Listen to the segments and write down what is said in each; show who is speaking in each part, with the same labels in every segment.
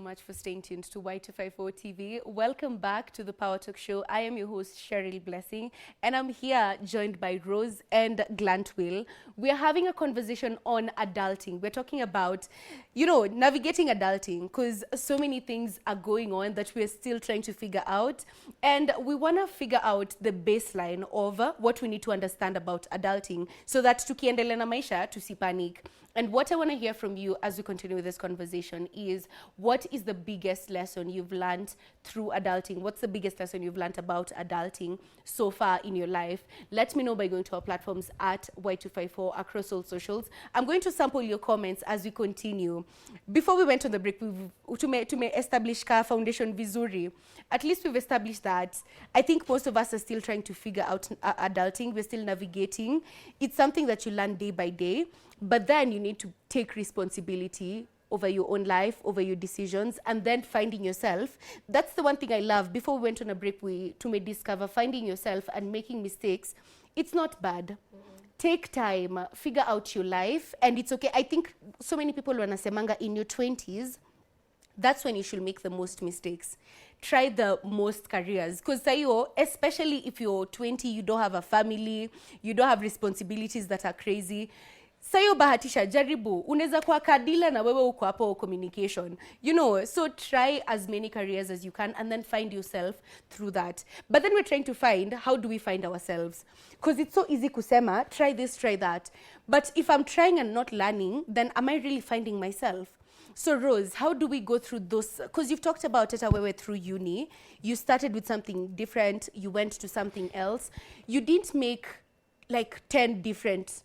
Speaker 1: much for staying tuned to Y254 TV. Welcome back to the Power Talk Show. I am your host, Cheryl Blessing, and I'm here joined by Rose and Glantwill. We're having a conversation on adulting. We're talking about, navigating adulting, because so many things are going on that we're still trying to figure out. And we want to figure out the baseline of what we need to understand about adulting so that tukiendelea na maisha tusipanic. And what I want to hear from you as we continue with this conversation is, what is the biggest lesson you've learned through adulting? What's the biggest lesson you've learned about adulting so far in your life? Let me know by going to our platforms at Y254 across all socials. I'm going to sample your comments as we continue. Before we went on the break, we've established ka foundation vizuri. At least we've established that. I think most of us are still trying to figure out adulting. We're still navigating. It's something that you learn day by day. But then you need to take responsibility over your own life, over your decisions, and then finding yourself. That's the one thing I love. Before we went on a break, we discover finding yourself and making mistakes. It's not bad. Take time, figure out your life, and it's okay. I think so many people wanasemanga in your 20s, that's when you should make the most mistakes. Try the most careers. Because especially if you're 20, you don't have a family, you don't have responsibilities that are crazy. Sayo bahatisha, jaribu, unaweza kuwa kadila na wewe uko hapo communication. So try as many careers as you can and then find yourself through that. But then we're trying to find, how do we find ourselves? Because it's so easy kusema, try this, try that. But if I'm trying and not learning, then am I really finding myself? So Rose, how do we go through those? Because you've talked about it wewe through uni. You started with something different, you went to something else. You didn't make like 10 different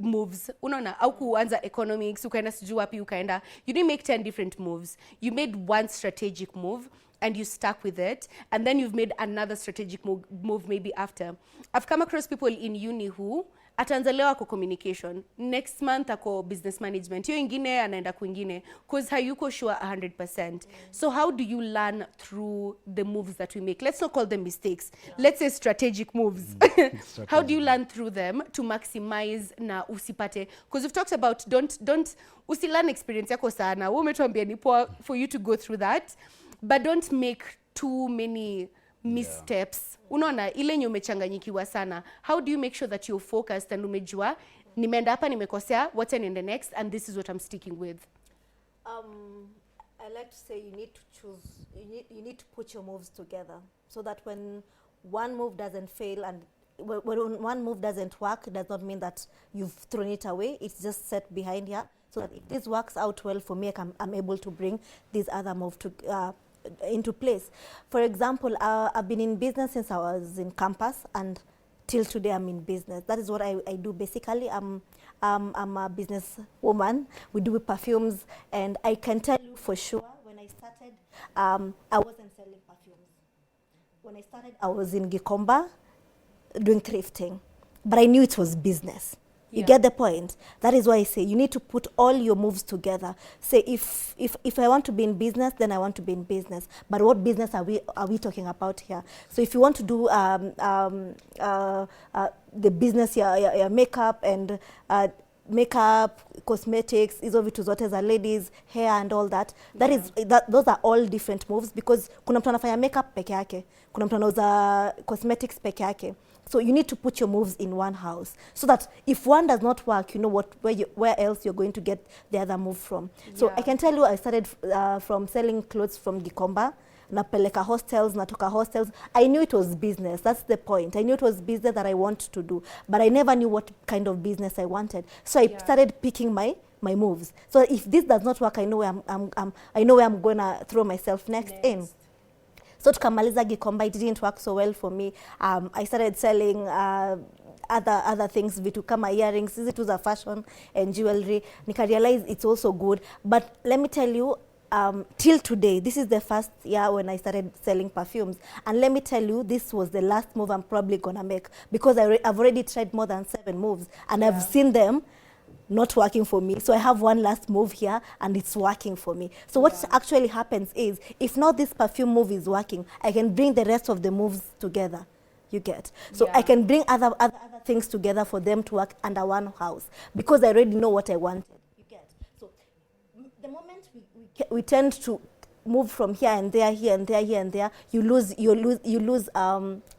Speaker 1: moves. Unaona, au kuanza economics, ukaenda sijui wapi ukaenda. You didn't make 10 different moves. You made one strategic move and you stuck with it. And then you've made another strategic move maybe after. I've come across people in uni who ataanza leo ako communication, next month ako business management, hiyo ingine anaenda kwingine, because hayuko sure 100%. So how do you learn through the moves that we make? Let's not call them mistakes. Let's say strategic moves. How do you learn through them to maximize na usipate? Because we've talked about don't usilearn experience yako sana. Wewe umetuambia ni poa for you to go through that, but don't make too many missteps. Unaona ile nye umechanganyikiwa sana. How do you make sure that you're focused and umejua nimeenda hapa nimekosea, what's in the next, and this is what I'm sticking with?
Speaker 2: I like to say you need to choose, you need to put your moves together so that when one move doesn't fail and when one move doesn't work, it does not mean that you've thrown it away. It's just set behind here so that if this works out well for me, I'm able to bring this other move to into place. For example, I've been in business since I was in campus, and till today I'm in business. That is what I do basically. I'm a business woman. We do perfumes, and I can tell you for sure, when I started, I wasn't selling perfumes. When I started, I was in Gikomba doing thrifting, but I knew it was business. You get the point? That is why I say you need to put all your moves together. Say if I want to be in business, then I want to be in business. But what business are we talking about here? So if you want to do the business, your makeup and makeup, cosmetics, hizo vitu zote za ladies, hair and all that. Those are all different moves, because kuna mtu anafanya makeup peke yake, kuna mtu anauza cosmetics peke yake. So you need to put your moves in one house so that if one does not work, you know where else you're going to get the other move from. So I can tell you, I started from selling clothes from Gikomba, napeleka hostels, natoka hostels. I knew it was business. That's the point. I knew it was business that I wanted to do, but I never knew what kind of business I wanted. So I started picking my moves. So if this does not work, I know where I'm gonna throw myself next in. So tukamaliza Gikomba, it didn't work so well for me. I started selling other things, vitu kama earrings, it was a fashion and jewelry. Nika realize it's also good. But let me tell you, till today, this is the first year when I started selling perfumes. And let me tell you, this was the last move I'm probably gonna make, because I've already tried more than 7 moves and I've seen them not working for me. So I have one last move here and it's working for me. So what actually happens is, if not this perfume move is working, I can bring the rest of the moves together. You get? So I can bring other things together for them to work under one house, because I already know what I wanted. You get? So the moment we tend to move from here and there, here and there, here and there, you lose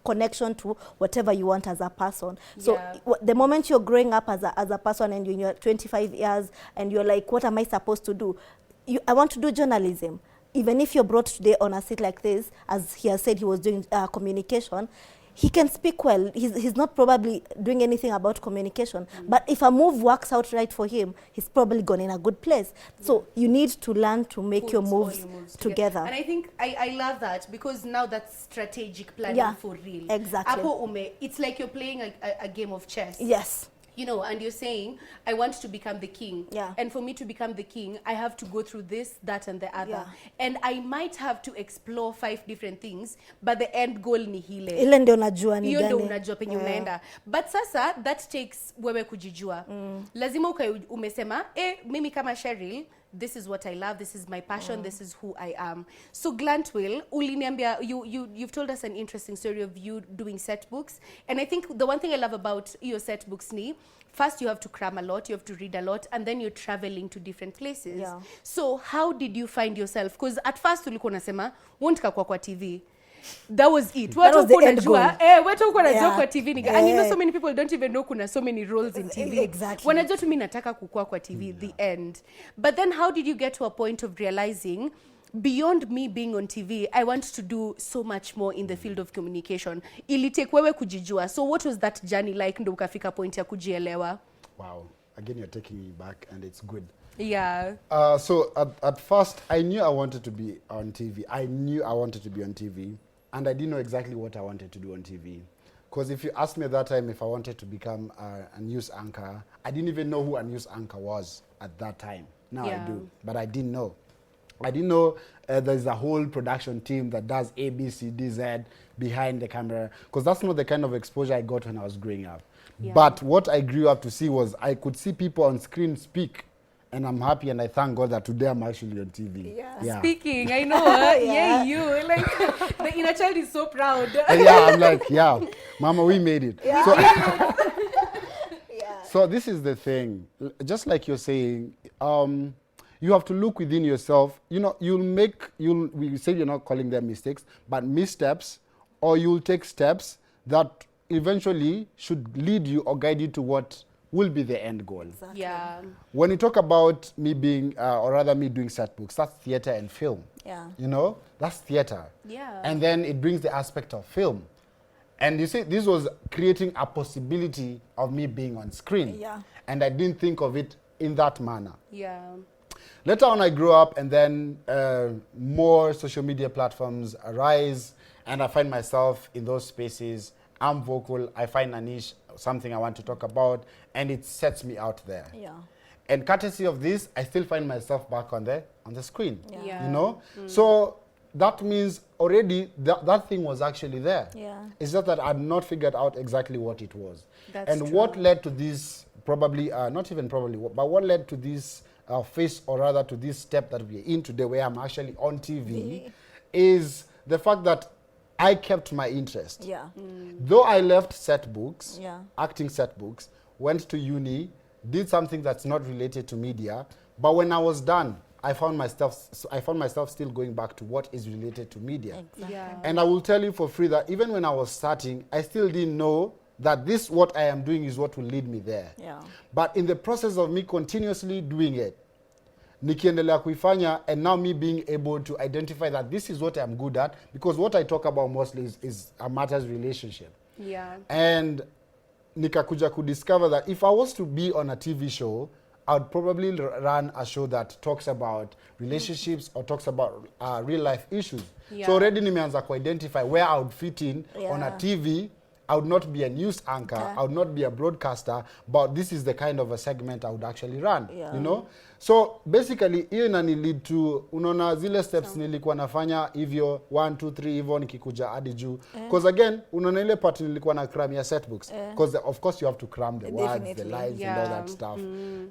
Speaker 2: connection to whatever you want as a person. So the moment you're growing up as a person and you're in your 25 years and you're like, what am I supposed to do? I want to do journalism. Even if you're brought today on a seat like this, as he has said he was doing communication, he can speak well. He's not probably doing anything about communication. But if a move works out right for him, he's probably gone in a good place. So you need to learn to make your moves together.
Speaker 1: And I think I love that, because now that's strategic planning for real.
Speaker 2: Exactly.
Speaker 1: It's like you're playing a game of chess.
Speaker 2: Yes.
Speaker 1: You know, and you're saying, I want to become the king.
Speaker 2: Yeah.
Speaker 1: And for me to become the king, I have to go through this, that, and the other.
Speaker 2: Yeah.
Speaker 1: And I might have to explore 5 different things, but the end goal ni hile.
Speaker 2: Ile ndio unajua ni
Speaker 1: Hiyo ndio
Speaker 2: gani.
Speaker 1: unajua penye unaenda. But sasa, that takes wewe kujijua. Lazima umesema, mimi kama Cheryl, this is what I love, this is my passion, this is who I am. So Glantwill, uliniambia, you've told us an interesting story of you doing set books. And I think the one thing I love about your set books ni, first you have to cram a lot, you have to read a lot, and then you're traveling to different places.
Speaker 2: Yeah.
Speaker 1: So how did you find yourself? Because at first ulikuwa unasema, won't kwa TV. That was it.
Speaker 2: That was the end goal.
Speaker 1: Watu uko najua kwa TV. And you know, so many people don't even know kuna so many roles in TV.
Speaker 2: Exactly.
Speaker 1: Wanajua tu mimi nataka kukua kwa TV, the end. But then how did you get to a point of realizing, beyond me being on TV, I want to do so much more in the field of communication? Ilitake wewe kujijua. So what was that journey like ndo ukafika point ya kujielewa?
Speaker 3: Wow. Again, you're taking me back, and it's good.
Speaker 1: Yeah.
Speaker 3: So at first, I knew I wanted to be on TV. I knew I wanted to be on TV. And I didn't know exactly what I wanted to do on TV. Because if you asked me at that time if I wanted to become a news anchor, I didn't even know who a news anchor was at that time. Now I do, but I didn't know. I didn't know there's a whole production team that does A, B, C, D, Z behind the camera. Because that's not the kind of exposure I got when I was growing up. Yeah. But what I grew up to see was I could see people on screen speak. And I'm happy, and I thank God that today I'm actually on TV.
Speaker 2: Yeah.
Speaker 1: Speaking, I know. You. Like, the inner child is so proud.
Speaker 3: I'm like, Mama, we made it. Yeah. So this is the thing. Just like you're saying, you have to look within yourself. You know, we say you're not calling them mistakes, but missteps, or you'll take steps that eventually should lead you or guide you to what will be the end goal.
Speaker 2: Exactly.
Speaker 1: Yeah.
Speaker 3: When you talk about me being, or rather me doing set books, that's theater and film.
Speaker 2: Yeah.
Speaker 3: You know, that's theater.
Speaker 1: Yeah.
Speaker 3: And then it brings the aspect of film. And you see, this was creating a possibility of me being on screen.
Speaker 2: Yeah.
Speaker 3: And I didn't think of it in that manner.
Speaker 1: Yeah.
Speaker 3: Later on, I grew up, and then more social media platforms arise, and I find myself in those spaces. I'm vocal, I find a niche, something I want to talk about, and it sets me out there.
Speaker 2: Yeah.
Speaker 3: And courtesy of this, I still find myself back on the screen.
Speaker 1: Yeah.
Speaker 3: You know? So that means already that thing was actually there.
Speaker 2: Yeah.
Speaker 3: It's just that I'd not figured out exactly what it was.
Speaker 1: That's
Speaker 3: and
Speaker 1: true.
Speaker 3: what led to this, probably, not even probably, but what led to this phase, or rather to this step that we're in today, where I'm actually on TV, is the fact that I kept my interest.
Speaker 2: Yeah.
Speaker 3: Though I left set books,
Speaker 2: acting
Speaker 3: set books, went to uni, did something that's not related to media, but when I was done, I found myself still going back to what is related to media.
Speaker 2: Exactly.
Speaker 1: Yeah.
Speaker 3: And I will tell you for free that even when I was starting, I still didn't know that this, what I am doing, is what will lead me there.
Speaker 2: Yeah.
Speaker 3: But in the process of me continuously doing it, nikiendelea kuifanya, and now me being able to identify that this is what I'm good at, because what I talk about mostly is a matters relationship.
Speaker 1: Yeah.
Speaker 3: And nikakuja discover that if I was to be on a TV show, I'd probably run a show that talks about relationships or talks about real life issues.
Speaker 1: Yeah.
Speaker 3: So already nimeanza ku identify where I would fit in on a TV. I would not be a news anchor, I would not be a broadcaster, but this is the kind of a segment I would actually run, you know? So basically, hiyo inani lead to, unaona zile steps nilikuwa nafanya hivyo, 1, 2, 3 hivyo nikikuja hadi juu. Because again, unaona ile part nilikuwa na cram ya set books. Because of course you have to cram the words, the lines and all that stuff.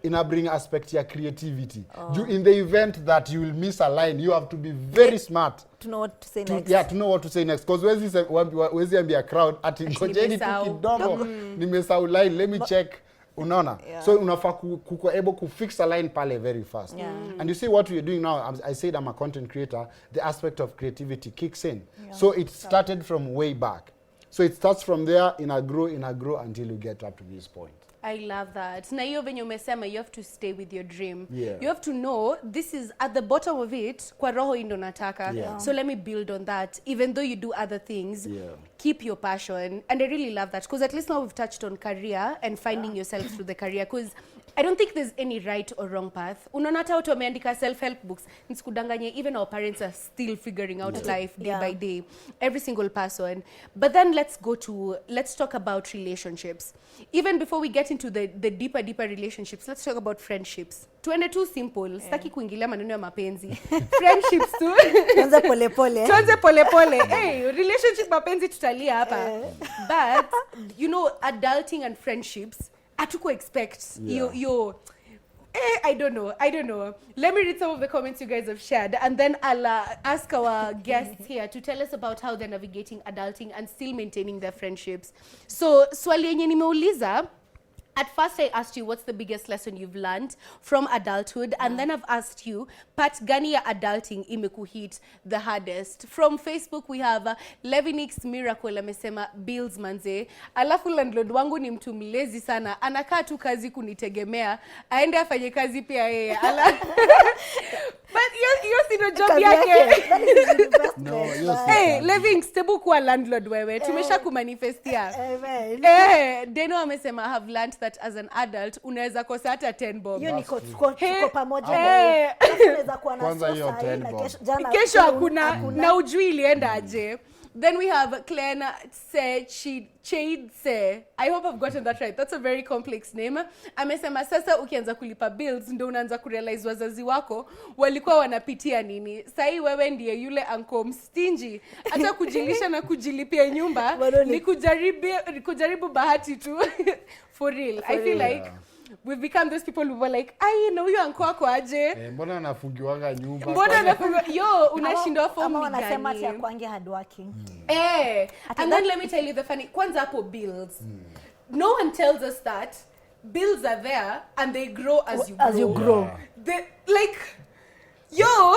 Speaker 3: Ina bring aspect ya creativity. In the event that you will miss a line, you have to be very smart.
Speaker 2: To know what to say next.
Speaker 3: Yeah, to know what to say next. Because wezi ambia crowd ati ngojeni tu kidogo nimesahau line, let me check Unaona?
Speaker 2: Yeah.
Speaker 3: So unafaa kuko able to fix a line pale very fast.
Speaker 2: Yeah.
Speaker 3: And you see what we're doing now, I said I'm a content creator, the aspect of creativity kicks in. Yeah. So it started from way back. So it starts from there, in a grow until you get up to this point.
Speaker 1: I love that. Na hiyo venye umesema, you have to stay with your dream.
Speaker 3: Yeah.
Speaker 1: You have to know this is at the bottom of it, kwa roho indo nataka.
Speaker 3: Yeah.
Speaker 1: So let me build on that. Even though you do other things, keep your passion. And I really love that because at least now we've touched on career and finding yourself through the career, because I don't think there's any right or wrong path. Unaona hata watu wameandika self-help books. Nisikudanganye, even our parents are still figuring out life day by day. Every single person. But then let's talk about relationships. Even before we get into the deeper relationships, let's talk about friendships. Tuende too simple. Sitaki kuingilia maneno ya mapenzi. Friendships tu.
Speaker 2: Tuanze polepole.
Speaker 1: Tuanze polepole. Hey, relationship mapenzi tutalia hapa. But you know, adulting and friendships, atuko expect yo I don't know. Let me read some of the comments you guys have shared, and then I'll ask our guests here to tell us about how they're navigating adulting and still maintaining their friendships. So swali yenye nimeuliza, at first I asked you what's the biggest lesson you've learned from adulthood, and then I've asked you part gani ya adulting imekuhit the hardest. From Facebook we have Levinix Miracle amesema bills manze, alafu landlord wangu ni mtu mlezi sana, anakaa tu kazi kunitegemea, aende afanye kazi pia yeye. But you see the job yake.
Speaker 3: No,
Speaker 1: hey, Levinix, tebu kuwa landlord wewe, tumesha kumanifestia. Deno amesema have learned that as an adult unaweza kosa hata 10 bob.
Speaker 2: Hiyo niko pamoja. Unaweza kuwa na
Speaker 3: kwanza hiyo 10 bob.
Speaker 1: Kesho hakuna na ujui ilienda aje. Then we have Klena Chade. I hope I've gotten that right. That's a very complex name. Amesema sasa ukianza kulipa bills ndio unaanza kurealize wazazi wako walikuwa wanapitia nini. Sahi wewe ndiye yule uncle mstingy. Hata kujilisha na kujilipia nyumba ni kujaribu bahati tu. For real. I feel like we've become those people who were like, I know you uncle wako aje.
Speaker 3: Mbona anafungiwaga nyumba?
Speaker 1: Yo, unashindwa form
Speaker 2: gani?
Speaker 1: Ama
Speaker 2: wanasema ati ya kwangi hard working.
Speaker 1: And then let me tell you the funny, kwanza hapo bills. No one tells us that bills are there and they grow as you grow.
Speaker 3: Yeah.
Speaker 1: They, like, yo,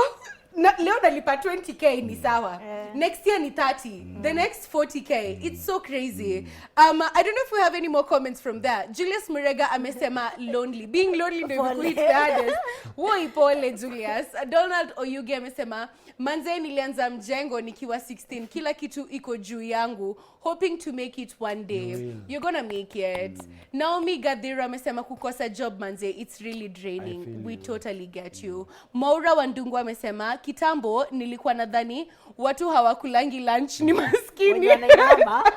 Speaker 1: leo nalipa 20k ni sawa. Next year ni 30. The next 40k. It's so crazy. I don't know if we have any more comments from there. Julius Murega amesema lonely. Being lonely ndio imekuhit the hardest. Woi pole Julius. Donald Oyuge amesema manze nilianza mjengo nikiwa 16. Kila kitu iko juu yangu. Hoping to make it one day. You're gonna make it. Naomi Gadira amesema kukosa job manze, it's really draining. We totally get you. Maura Wandungu amesema kitambo nilikuwa nadhani watu hawakulangi lunch ni maskini.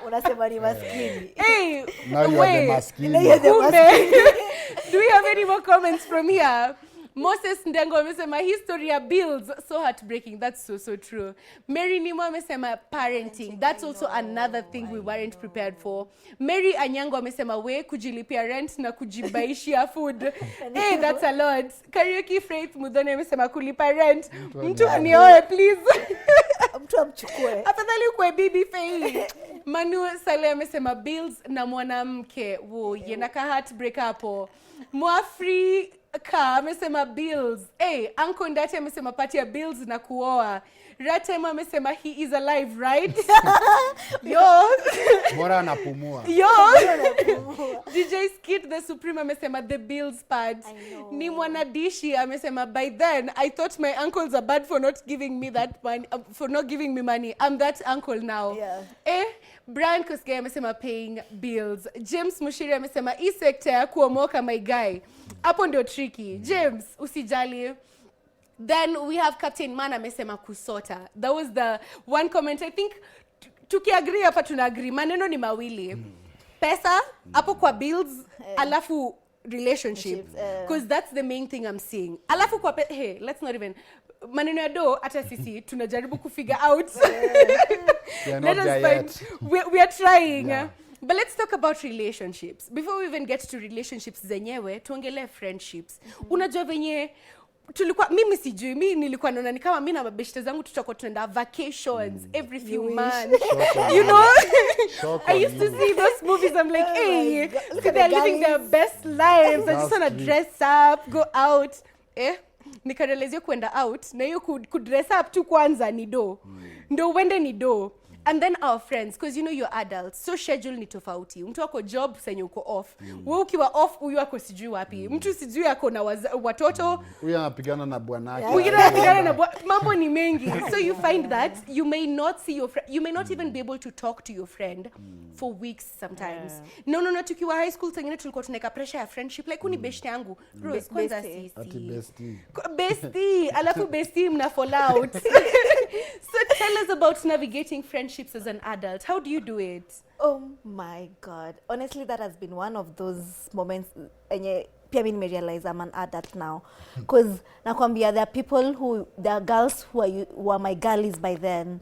Speaker 2: Unasema ni maskini.
Speaker 1: Hey,
Speaker 3: now you are the maskini.
Speaker 1: Do we have any more comments from here? Moses Ndengo amesema history ya bills, so heartbreaking. That's so true. Mary Nimo amesema parenting. That's also another thing we weren't prepared for. Mary Anyango amesema we kujilipia rent na kujibaishia food. Hey, that's a lot. Karaoke Faith Mudhone amesema kulipa rent. Mtu anioe please.
Speaker 2: Mtu amchukue.
Speaker 1: Afadhali ukwe bibi Faye. Manu Saleh amesema bills na mwanamke. Wo, yenaka heartbreak hapo. Mwafri amesema bills. Hey, Uncle Ndati amesema patia bills na kuoa. Ratema amesema he is alive, right? Yo.
Speaker 3: Bora anapumua.
Speaker 1: Yo. DJ Skid the Supreme amesema the bills part. Ni Mwanadishi amesema by then I thought my uncles are bad for not giving me that money, for not giving me money. I'm that uncle now.
Speaker 2: Yeah.
Speaker 1: Brian Koske amesema paying bills. James Mushiri amesema hii sector ya kuomoka my guy. Hapo ndio tricky. James, usijali. Then we have Captain Man amesema kusota. That was the one comment. I think tukiagree hapa tunagree. Maneno ni mawili. Pesa hapo kwa bills, alafu relationships. Because that's the main thing I'm seeing. Alafu kwa hey, let's not even maneno ya do hata sisi tunajaribu kufigure out. Let us find. We are trying. Yeah. But let's talk about relationships. Before we even get to relationships zenyewe, tuongelee friendships. Unajua venye tulikuwa mimi sijui mimi nilikuwa naona ni kama mimi na mabeshte zangu tutakuwa tunaenda vacations every few months. You know, I used to see those movies. I'm like, hey, look at they're living their best lives. I just want to dress up, go out. Nikarealizia kuenda out na hiyo dress up tu kwanza ni do. Ndo uende ni do. And then our friends, because you know you're adults, so schedule ni tofauti. Mtu wako job senye uko off. Wewe ukiwa off huyu wako sijui wapi. Mtu sijui yako na watoto.
Speaker 3: Huyu anapigana na bwanake.
Speaker 1: Mwingine anapigana na mambo ni mengi. So you find that you may not see your friend, you may not even be able to talk to your friend for weeks sometimes. No, tukiwa high school tengine tulikuwa tunaweka pressure ya friendship like uni beshte yangu. Rose kwanza sisi.
Speaker 3: Ati bestie.
Speaker 1: Bestie, alafu bestie mna fall out. So tell us about navigating friendships as an adult. How do you do it?
Speaker 2: Oh my God. Honestly, that has been one of those moments enye pia mimi nimerealize I'm an adult now. Because nakwambia there are people there are girls who are my girlies by then.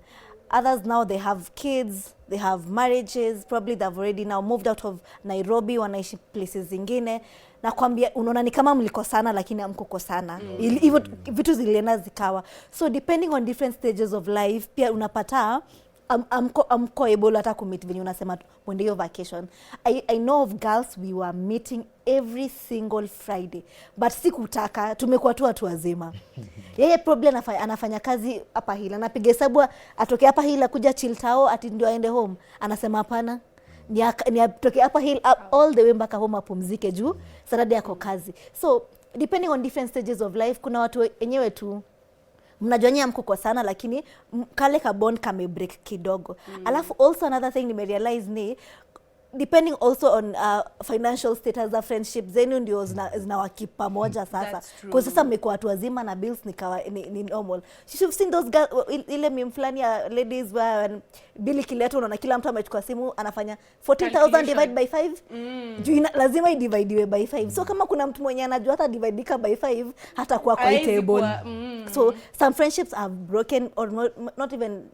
Speaker 2: Others now they have kids, they have marriages, probably they've already now moved out of Nairobi, wanaishi places zingine. Nakwambia unaona ni kama mlikosana lakini hamkukosana. Hivyo vitu zilienda zikawa. So depending on different stages of life pia unapata I'm able hata kumit venye unasema mwende hiyo vacation. I know of girls we were meeting every single Friday. But sikutaka, tumekuwa tu watu wazima. Yeye problem anafanya kazi hapa hila. Napiga hesabu atoke hapa hila kuja Chiltao ati ndio aende home. Anasema hapana. Ni atoke hapa hila all the way mpaka home apumzike juu Saturday yako kazi. So depending on different stages of life kuna watu wenyewe tu mnajua nyinyi mko sana lakini kale ka bond kame break kidogo. Alafu also another thing nimerealize ni depending also on financial status of friendship zenu ndio zinawakip pamoja sasa. Kwa sasa mmekuwa watu wazima na bills ni normal. You've seen those girls, ile meme fulani ya ladies where bill kileto unaona kila mtu amechukua simu anafanya 14,000 divide by 5. Juu lazima idividiwe by 5. So kama kuna mtu mwenye anajua hata dividika by 5 hata kwa table. So some friendships are broken or not even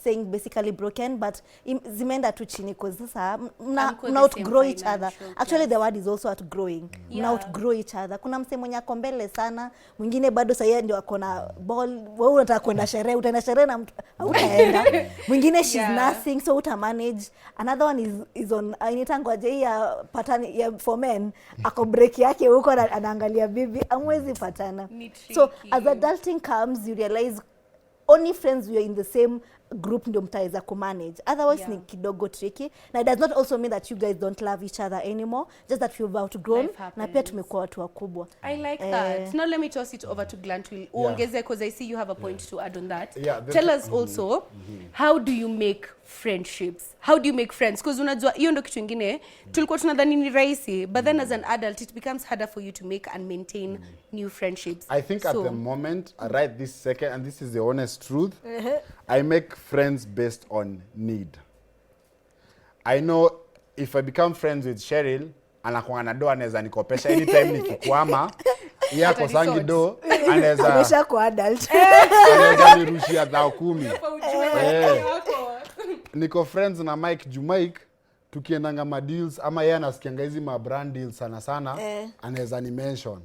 Speaker 2: saying basically broken but zimeenda tu chini kwa sasa mna outgrow each other. Actually the word is also outgrowing. Mna outgrow each other. Kuna msemo mwenye ako mbele sana, mwingine bado sasa ndio ako na ball, wewe unataka kwenda sherehe, utaenda sherehe na mtu utaenda. Mwingine she's nursing so uta manage. Another one is on inaitangwaje ya pattern ya for men, ako break yake huko anaangalia bibi, amwezi patana. So as adulting comes you realize only friends we are in the same group ndio mtaweza kumanage. Otherwise ni kidogo tricky. Na it does not also mean that you guys don't love each other anymore. Just that you've outgrown. Na pia tumekuwa watu wakubwa.
Speaker 1: I like that. Now let me toss it over to Glantwil. Uongeze because I see you have a point to add on that. Tell us also, how do you make friendships? How do you make friends? Because unajua hiyo ndio kitu kingine tulikuwa tunadhani ni rahisi, but then as an adult it becomes harder for you to make and maintain new friendships.
Speaker 3: I think at the moment, right this second, and this is the honest truth, I make friends based on need. I know if I become friends with Cheryl, anakuwa na do anaweza nikopesha anytime nikikwama, yako sangi do anaweza
Speaker 2: amesha kwa adult.
Speaker 3: Anaweza nirushia 10,000. Niko friends na Mike Jumaik, tukiendanga ma deals ama yeye anasikianga hizi ma brand deals sana anaweza ni mention.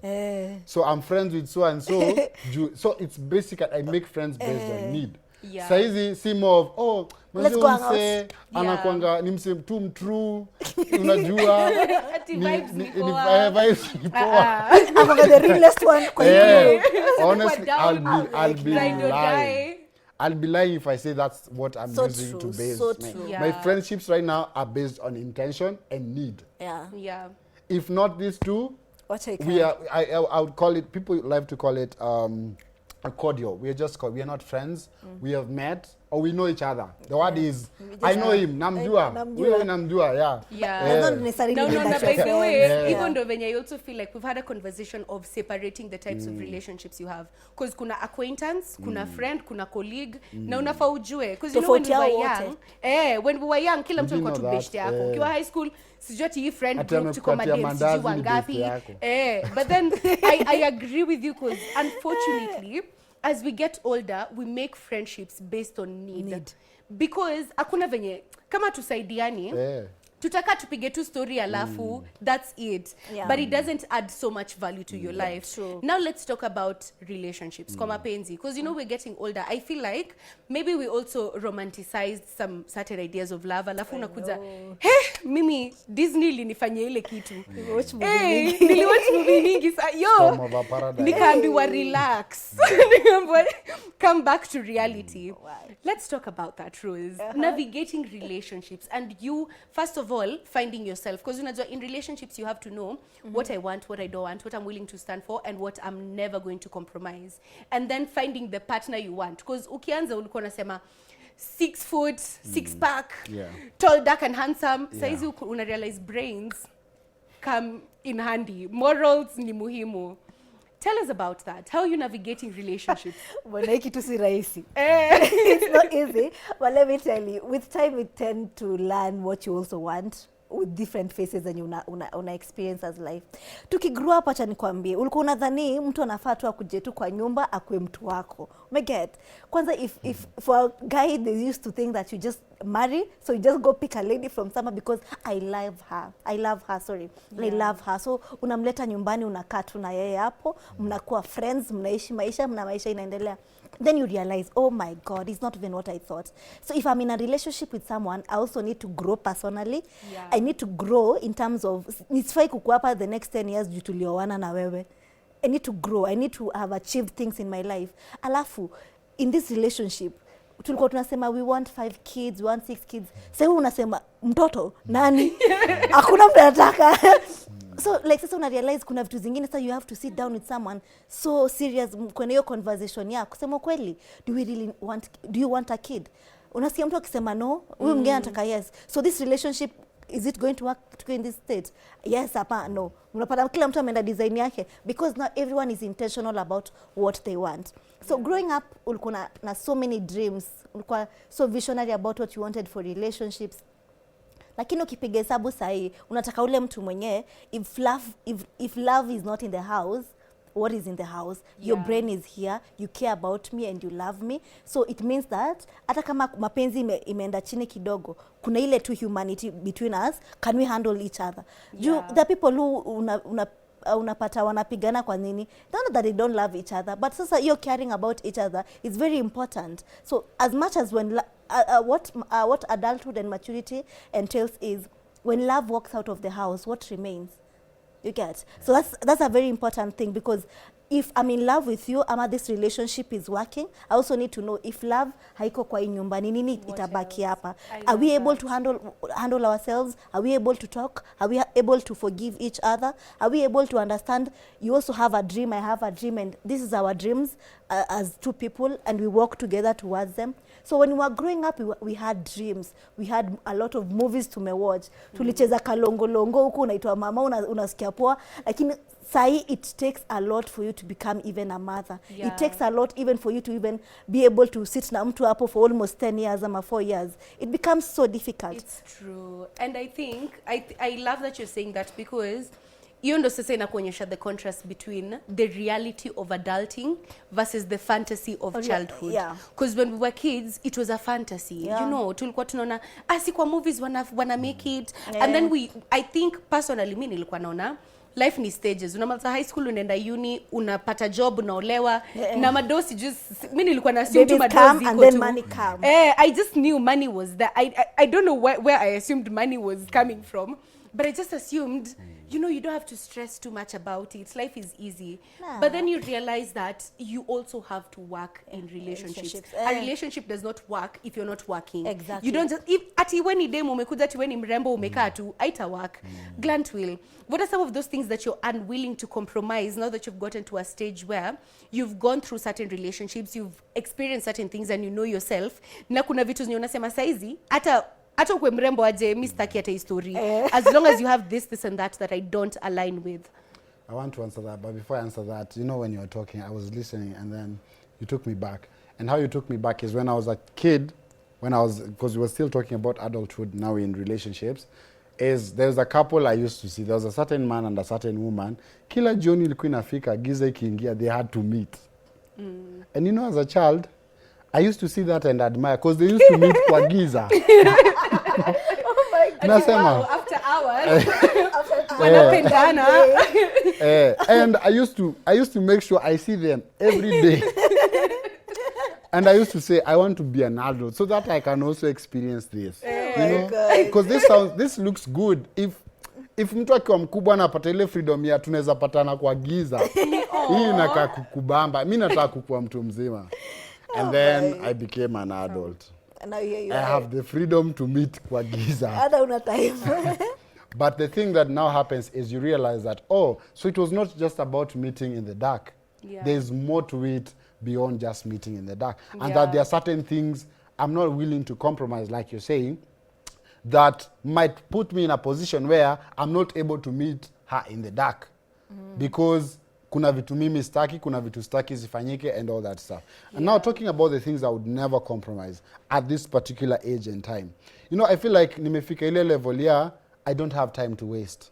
Speaker 3: So I'm friends with so and so. So it's basic I make friends based on need. Saizi si more of mse anakuanga ni mse tu mtrue unajua vibes ni poa.
Speaker 2: I'm the realest one kwa hiyo.
Speaker 3: Honestly I'll be lying if I say that's what I'm using to base my friendships right now are based on intention and need. If not these two, I would call it, people like to call it a cordial. We are not friends. We have met or we know each other. The word is I know him, namjua. Wewe namjua,
Speaker 2: Not necessarily.
Speaker 1: No, by the way, even though when I also feel like we've had a conversation of separating the types of relationships you have. Because kuna acquaintance, kuna friend, kuna colleague, na unafaa ujue. Because you know when we were young, kila mtu alikuwa tu beshte yako. Ukiwa high school, sijui ati hii friend group tuko madem sijui wangapi. But then I agree with you because unfortunately as we get older we make friendships based on need. Because hakuna venye kama tusaidiani tutaka tupige tu story alafu that's it.
Speaker 2: Yeah.
Speaker 1: But it doesn't add so much value to your life.
Speaker 2: True.
Speaker 1: Now let's talk about relationships, kwa mapenzi, because you know we're getting older. I feel like maybe we also romanticized some certain ideas of love, alafu unakuja mimi Disney linifanyia ile kitu.
Speaker 2: Watch movie.
Speaker 1: Niliwatch movie mingi
Speaker 3: Storm of a Paradise.
Speaker 1: nikaambiwa relax. Nikaambiwa come back to reality. Let's talk about that, Rose. Navigating relationships, and you first of all finding yourself, because in relationships you have to know what I want, what I don't want, what I'm willing to stand for, and what I'm never going to compromise, and then finding the partner you want, because ukianza ulikuwa unasema 6 foot, 6 pack, tall, dark and handsome. Saizi una realize brains come in handy, morals ni muhimu. Tell us about that. How are you navigating relationships?
Speaker 2: Bwana hiki tu si rahisi. It's not easy, but let me tell you, with time you tend to learn what you also want with different faces and una experience as life. Tukigrow up, acha nikwambie, ulikuwa unadhani mtu anafaa tu akuje tu kwa nyumba akue mtu wako. Umeget? Kwanza if for a guy they used to think that you just marry, so you just go pick a lady from somewhere because I love her, I love her. So unamleta nyumbani, unakaa tu na yeye hapo, mnakuwa friends, mnaishi maisha, mna maisha inaendelea. Then you realize, oh my God, it's not even what I thought. So if I'm in a relationship with someone, I also need to grow personally. I need to grow in terms of, nisifai kukuapa the next 10 years juu tulioana na wewe. I need to grow. I need to have achieved things in my life. Alafu, in this relationship, tulikuwa tunasema we want 5 kids, we want 6 kids. Sasa unasema mtoto nani? Hakuna mtu anataka. So like sasa una realize kuna vitu zingine sasa you have to sit down with someone so serious kwenye hiyo conversation yako. Kusema kweli, do you want a kid? Unasikia mtu akisema no, huyu mwingine anataka yes. So this relationship, is it going to work to go in this state? Yes, hapa no. Unapata kila mtu ameenda design yake because now everyone is intentional about what they want. So growing up ulikuwa na so many dreams, ulikuwa so visionary about what you wanted for relationships. Lakini ukipiga hesabu sahi unataka ule mtu mwenye if love is not in the house, what is in the house? Your brain is here, you care about me and you love me. So it means that hata kama mapenzi imeenda chini kidogo, kuna ile tu humanity between us, can we handle each other? The people who unapata wanapigana kwa nini? Not that they don't love each other, but sasa you're caring about each other is very important. So as much as when what adulthood and maturity entails is when love walks out of the house, what remains? You get? So that's a very important thing, because if I'm in love with you, ama this relationship is working, I also need to know if love haiko kwa nyumba nini itabaki hapa. Are we able to handle ourselves? Are we able to talk? Are we able to forgive each other? Are we able to understand you also have a dream, I have a dream, and this is our dreams as two people, and we work together towards them? So when we were growing up, we had dreams. We had a lot of movies tumewatch. Tulicheza kalongolongo huku unaitwa mama unasikia poa, lakini sai it takes a lot for you to become even a mother. It takes a lot even for you to even be able to sit na mtu hapo for almost 10 years ama 4 years. It becomes so difficult.
Speaker 1: It's true. And I think I love that you're saying that, because hiyo ndo sasa inakuonyesha the contrast between the reality of adulting versus the fantasy of childhood. Because when we were kids, it was a fantasy. You know, tulikuwa tunaona asi kwa movies wana make it. And then I think personally mimi nilikuwa naona life ni stages. Unamaliza high school, unaenda uni, unapata job, unaolewa, na madosi just mimi nilikuwa na assume tu madosi
Speaker 2: and then money come.
Speaker 1: I just knew money was there. I don't know where I assumed money was coming from, but I just assumed, you know, you don't have to stress too much about it. Life is easy. No. But then you realize that you also have to work in relationships. A relationship does not work if you're not working.
Speaker 2: Exactly.
Speaker 1: You don't just, if ati when ni demo umekuja ati when ni mrembo umekaa tu, aita work. Glant will. What are some of those things that you're unwilling to compromise now that you've gotten to a stage where you've gone through certain relationships, you've experienced certain things and you know yourself? Na kuna vitu zenye unasema saizi, hata ukwe mrembo aje mimi sitaki hata history. As long as you have this and that I don't align with.
Speaker 3: I want to answer that, but before I answer that, you know, when you were talking, I was listening, and then you took me back. And how you took me back is when I was a kid, because we were still talking about adulthood now in relationships, is there was a couple I used to see. There was a certain man and a certain woman. Kila jioni ilikuwa inafika, giza ikiingia, they had to meet. And you know, as a child, I used to see that and admire, because they used to meet kwa giza.
Speaker 2: Oh my
Speaker 3: Nasema.
Speaker 1: Wow, after hours. Wanapendana.
Speaker 3: And I used to make sure I see them every day. And I used to say, I want to be an adult so that I can also experience this. Because this looks good. If mtu akiwa mkubwa anapata ile freedom ya tunaweza patana kwa giza. Hii inakaa kukubamba. Mimi nataka kukuwa mtu mzima. And then I became an adult.
Speaker 2: Now I
Speaker 3: have the freedom to meet kwa giza.
Speaker 2: Hata una time.
Speaker 3: But the thing that now happens is you realize that, oh, so it was not just about meeting in the dark.
Speaker 1: Yeah.
Speaker 3: There's more to it beyond just meeting in the dark. And that there are certain things I'm not willing to compromise, like you're saying, that might put me in a position where I'm not able to meet her in the dark. Because kuna vitu mimi staki, kuna vitu staki zifanyike and all that stuff. And now talking about the things I would never compromise at this particular age and time. You know, I feel like nimefika ile level ya I don't have time to waste.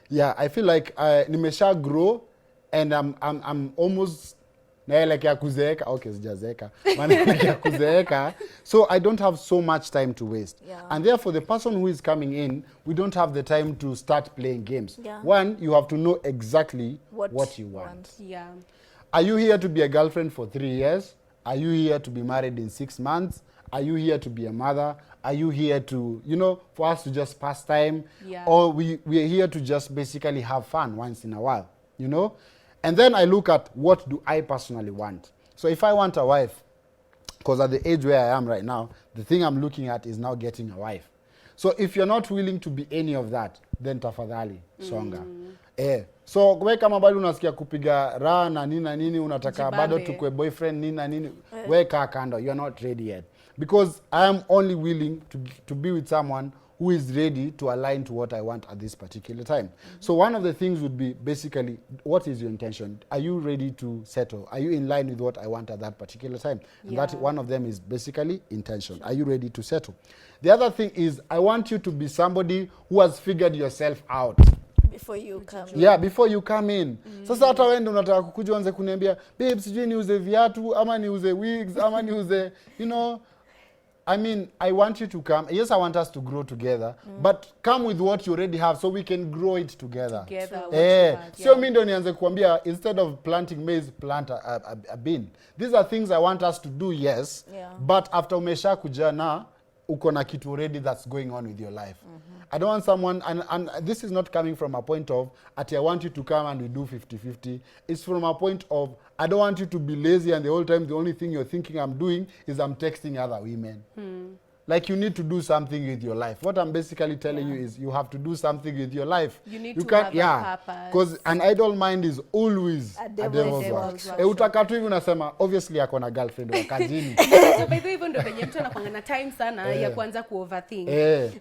Speaker 3: Yeah, I feel like nimesha grow and I'm almost naelekea kuzeeka. Okay, sijazeeka. Naelekea kuzeeka. So I don't have so much time to waste. And therefore the person who is coming in, we don't have the time to start playing games. One, you have to know exactly what you want. Are you here to be a girlfriend for 3 years? Are you here to be married in 6 months? Are you here to be a mother? Are you here to, you know, for us to just pass time? Or we are here to just basically have fun once in a while, you know? And then I look at what do I personally want. So if I want a wife, because at the age where I am right now, the thing I'm looking at is now getting a wife. So if you're not willing to be any of that, then tafadhali, songa. So we kama bado unasikia kupiga raha na nini unataka bado tukue boyfriend nini we kaa kando, you're not ready yet. Because I am only willing to be with someone who is ready to align to what I want at this particular time. So one of the things would be basically, what is your intention? Are you ready to settle? Are you in line with what I want at that particular time? And that one of them is basically intention. Are you ready to settle? The other thing is, I want you to be somebody who has figured yourself out.
Speaker 2: Before you come in.
Speaker 3: Yeah, before you come in. Sasa hata wewe ndio unataka kukuja uanze kuniambia, babe, sijui niuze viatu ama niuze wigs ama niuze, you know, I mean, I want you to come. Yes, I want us to grow together, but come with what you already have so we can grow it together. So mimi ndio nianze kuambia, instead of planting maize, plant a bean. These are things I want us to do, yes, but after umesha kuja na uko na kitu already that's going on with your life. I don't want someone, and this is not coming from a point of, I want you to come and we do 50-50. It's from a point of, I don't want you to be lazy and the whole time the only thing you're thinking I'm doing is I'm texting other women. Like, you need to do something with your life. What I'm basically telling you is you have to do something with your life.
Speaker 1: You need to have a purpose.
Speaker 3: Because an idle mind is always a devil's work. Utaka tu hivi unasema, obviously yako na girlfriend wa kazini.
Speaker 1: By the way, even though benye mtu anakuanga na time sana ya kuanza ku overthink.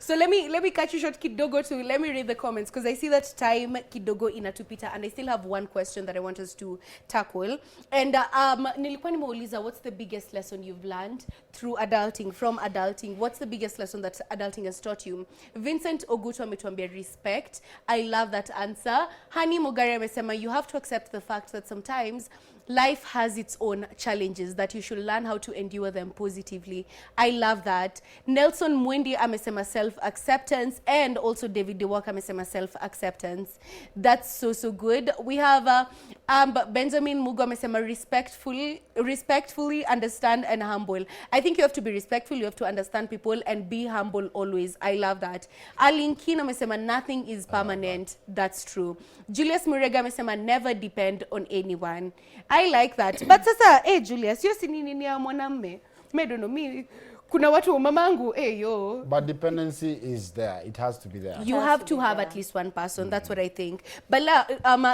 Speaker 1: So let me cut you short kidogo to let me read the comments, because I see that time kidogo inatupita and I still have one question that I want us to tackle. And nilikuwa nimeuliza, what's the biggest lesson you've learned through adulting, from adulting? What's the biggest lesson that adulting has taught you? Vincent Oguto ametuambia respect. I love that answer. Hani Mogari amesema, you have to accept the fact that sometimes life has its own challenges that you should learn how to endure them positively. I love that. Nelson Mwendi amesema self-acceptance, and also David Dewak amesema self-acceptance. That's so good. We have Benjamin Mugo amesema respectfully understand and humble. I think you have to be respectful, you have to understand people and be humble always. I love that. Alin Kin amesema nothing is permanent. That's true. Julius Murega amesema never depend on anyone. I like that. But sasa, Julius, yo si nini ya mwanamme. I don't know, me, kuna watu mamangu, yo.
Speaker 3: But dependency is there. It has to be there.
Speaker 1: You have to have at least one person. That's what I think. But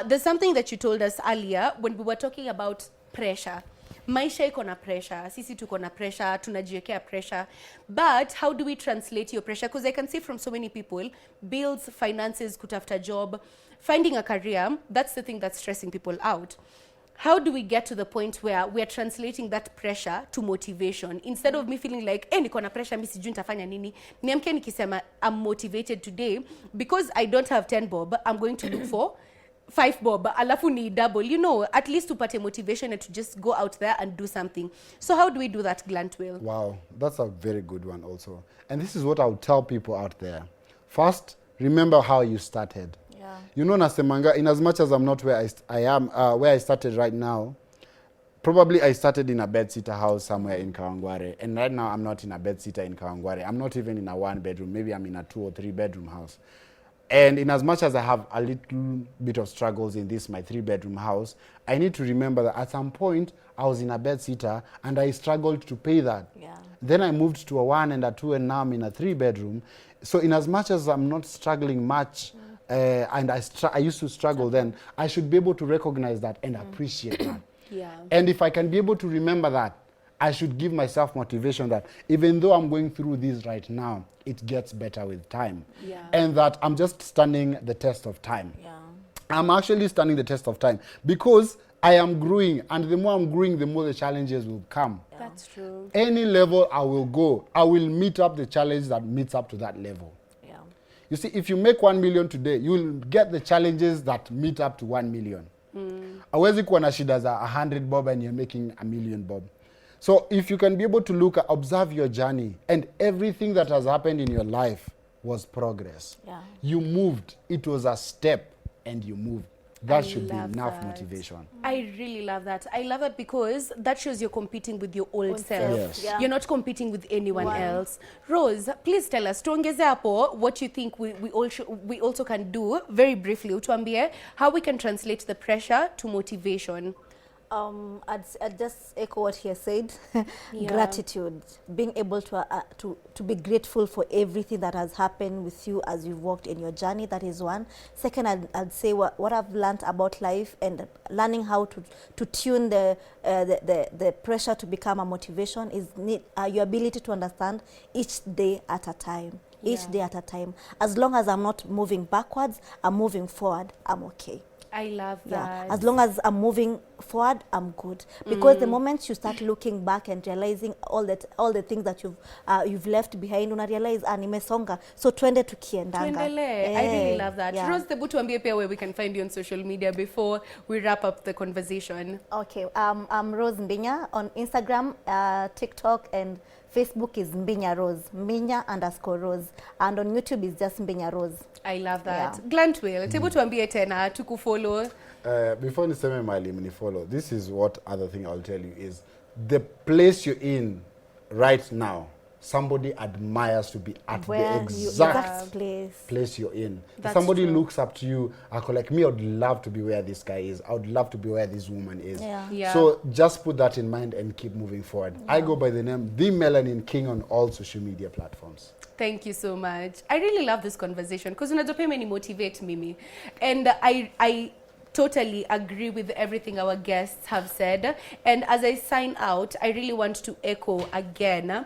Speaker 1: there's something that you told us earlier when we were talking about pressure. Maisha iko na pressure, sisi tuko na pressure, tunajiwekea pressure. But how do we translate your pressure? Because I can see from so many people, bills, finances, kutafuta job, finding a career, that's the thing that's stressing people out. How do we get to the point where we are translating that pressure to motivation? Instead of me feeling like, niko na pressure, mi sijui nitafanya nini. Niamke nikisema, I'm motivated today because I don't have 10 bob, I'm going to look for 5 bob alafu ni double, you know, at least upate motivation and to just go out there and do something. So how do we do that, Glantwell?
Speaker 3: Wow, that's a very good one also. And this is what I would tell people out there. First, remember how you started.
Speaker 2: Yeah.
Speaker 3: You know, Nasemanga, in as much as I'm not where I am, where I started right now, probably I started in a bed-sitter house somewhere in Kawangware. And right now I'm not in a bed-sitter in Kawangware. I'm not even in a 1-bedroom. Maybe I'm in a 2 or 3-bedroom house. And in as much as I have a little bit of struggles in this, my 3-bedroom house, I need to remember that at some point I was in a bed-sitter and I struggled to pay that.
Speaker 2: Yeah.
Speaker 3: Then I moved to a 1 and a 2 and now I'm in a 3-bedroom. So in as much as I'm not struggling much, and I used to struggle then, I should be able to recognize that and appreciate that.
Speaker 1: Yeah.
Speaker 3: And if I can be able to remember that, I should give myself motivation that even though I'm going through this right now, it gets better with time.
Speaker 1: Yeah.
Speaker 3: And that I'm just standing the test of time.
Speaker 2: Yeah.
Speaker 3: I'm actually standing the test of time because I am growing, and the more I'm growing, the more the challenges will come.
Speaker 2: Yeah.
Speaker 1: That's true.
Speaker 3: Any level I will go, I will meet up the challenge that meets up to that level.
Speaker 2: Yeah.
Speaker 3: You see, if you make 1 million today, you will get the challenges that meet up to 1 million. Hawezi kuwa na shida za 100 bob and you're making 1 million bob. So if you can be able to look at, observe your journey, and everything that has happened in your life was progress.
Speaker 2: Yeah.
Speaker 3: You moved. It was a step and you moved. That should be
Speaker 1: love
Speaker 3: enough
Speaker 1: that.
Speaker 3: motivation.
Speaker 1: I really love that. I love that because that shows you're competing with your old
Speaker 2: Old
Speaker 1: self.
Speaker 2: self.
Speaker 3: Yes.
Speaker 2: Yeah.
Speaker 1: You're not competing with anyone
Speaker 2: Wow.
Speaker 1: else. Rose, please tell us, tuongeze hapo what you think we also can do, very briefly, utuambie how we can translate the pressure to motivation.
Speaker 2: I'd just echo what he has said.
Speaker 1: Yeah.
Speaker 2: Gratitude, being able to be grateful for everything that has happened with you as you've walked in your journey. That is one. Second, I'd say what I've learned about life and learning how to tune the pressure to become a motivation is your ability to understand each day at a time. Each
Speaker 1: Yeah.
Speaker 2: day at a time. As long as I'm not moving backwards, I'm moving forward, I'm okay.
Speaker 1: I love
Speaker 2: Yeah,
Speaker 1: that.
Speaker 2: as long as I'm moving forward, I'm good. Because the moment you start looking back and realizing all the things that you've left behind, una realize nimesonga, so twende tukiendanga.
Speaker 1: Tuendelee. I really love that.
Speaker 2: Yeah.
Speaker 1: Rose, tebu tuambie pia where we can find you on social media before we wrap up the conversation.
Speaker 2: Okay, I'm Rose Mbinya on Instagram, TikTok, and Facebook is Mbinya Rose, Mbinya_Rose, and on YouTube is just Mbinya Rose.
Speaker 1: I love that.
Speaker 2: Yeah.
Speaker 1: Glantwell, tebu tuambie tena tukufollow.
Speaker 3: Before niseme mali mnifollow, this is what other thing I'll tell you is the place you're in right now, somebody admires to be at
Speaker 2: Where
Speaker 3: the
Speaker 2: you
Speaker 3: exact
Speaker 2: place
Speaker 3: you're in. If
Speaker 1: That's
Speaker 3: somebody
Speaker 1: true.
Speaker 3: looks up to you, I go like me, I would love to be where this guy is. I would love to be where this woman is.
Speaker 2: Yeah.
Speaker 1: Yeah.
Speaker 3: So just put that in mind and keep moving forward. I go by the name The Melanin King on all social media platforms.
Speaker 1: Thank you so much. I really love this conversation because unajua pia motivate mimi. And I totally agree with everything our guests have said. And as I sign out, I really want to echo again,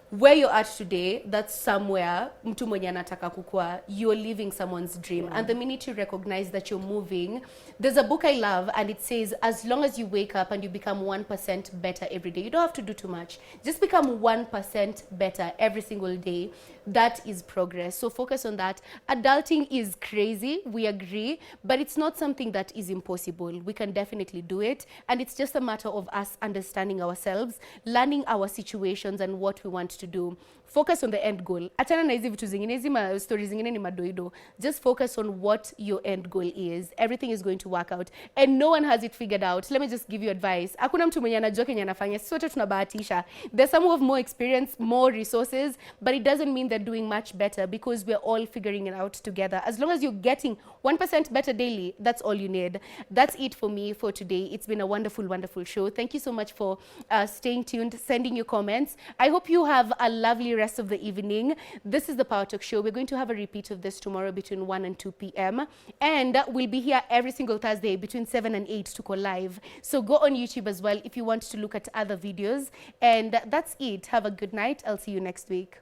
Speaker 1: where you're at today, that's somewhere mtu mwenye anataka kukua, you're living someone's dream. And the minute you recognize that you're moving, there's a book I love and it says, as long as you wake up and you become 1% better every day, you don't have to do too much. Just become 1% better every single day. That is progress. So focus on that. Adulting is crazy, we agree, but it's not something that is impossible. We can definitely do it. And it's just a matter of us understanding ourselves, learning our situations and what we want to do. Focus on the end goal. Achana na hizi vitu zingine, hizi stories zingine ni madoido. Just focus on what your end goal is. Everything is going to work out. And no one has it figured out. Let me just give you advice. Hakuna mtu mwenye anajua kenye anafanya. Sisi wote tunabahatisha. There's some who have more experience, more resources, but it doesn't mean they're doing much better because we're all figuring it out together. As long as you're getting 1% better daily, that's all you need. That's it for me for today. It's been a wonderful, wonderful show. Thank you so much for staying tuned, sending your comments. I hope you have a lovely rest of the evening. This is the Power Talk Show. We're going to have a repeat of this tomorrow between 1 and 2 p.m. And we'll be here every single Thursday between 7 and 8 to go live. So go on YouTube as well if you want to look at other videos. And that's it. Have a good night. I'll see you next week.